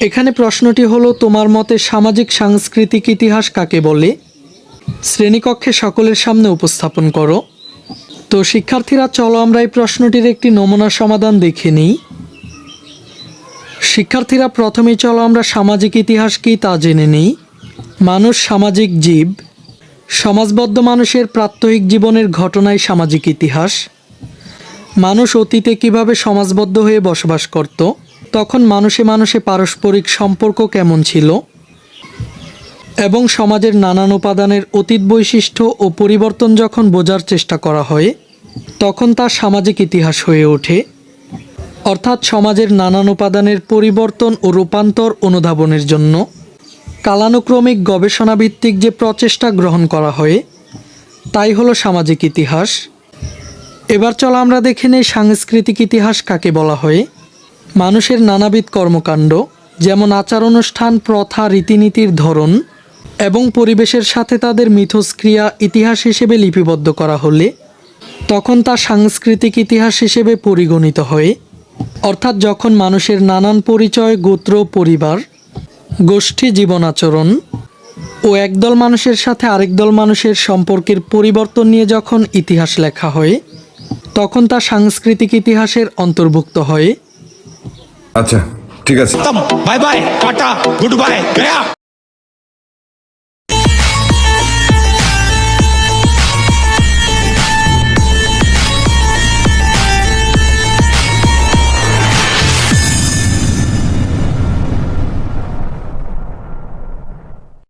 এখানে প্রশ্নটি হলো, তোমার মতে সামাজিক সাংস্কৃতিক ইতিহাস কাকে বলে? শ্রেণীকক্ষে সকলের সামনে উপস্থাপন করো। তো শিক্ষার্থীরা, চলো আমরা এই প্রশ্নটির একটি নমুনা সমাধান দেখে নিই। শিক্ষার্থীরা, প্রথমেই চলো আমরা সামাজিক ইতিহাস কী তা জেনে নিই। মানুষ সামাজিক জীব। সমাজবদ্ধ মানুষের প্রাত্যহিক জীবনের ঘটনাই সামাজিক ইতিহাস। মানুষ অতীতে কিভাবে সমাজবদ্ধ হয়ে বসবাস করত, তখন মানুষে মানুষে পারস্পরিক সম্পর্ক কেমন ছিল, এবং সমাজের নানান উপাদানের অতীত বৈশিষ্ট্য ও পরিবর্তন যখন বোঝার চেষ্টা করা হয়, তখন তা সামাজিক ইতিহাস হয়ে ওঠে। অর্থাৎ সমাজের নানান উপাদানের পরিবর্তন ও রূপান্তর অনুধাবনের জন্য কালানুক্রমিক গবেষণাভিত্তিক যে প্রচেষ্টা গ্রহণ করা হয়, তাই হলো সামাজিক ইতিহাস। এবার চলো আমরা দেখে নেই সাংস্কৃতিক ইতিহাস কাকে বলা হয়। মানুষের নানাবিধ কর্মকাণ্ড, যেমন আচার অনুষ্ঠান, প্রথা, রীতিনীতির ধরন এবং পরিবেশের সাথে তাদের মিথস্ক্রিয়া ইতিহাস হিসেবে লিপিবদ্ধ করা হলে তখন তা সাংস্কৃতিক ইতিহাস হিসেবে পরিগণিত হয়। অর্থাৎ যখন মানুষের নানান পরিচয়, গোত্র, পরিবার, গোষ্ঠী, জীবন আচরণ ও একদল মানুষের সাথে আরেক দল মানুষের সম্পর্কের পরিবর্তন নিয়ে যখন ইতিহাস লেখা হয়, তখন তা সাংস্কৃতিক ইতিহাসের অন্তর্ভুক্ত হয়। আচ্ছা, ঠিক আছে। Bye bye, tata, good bye, Gaya.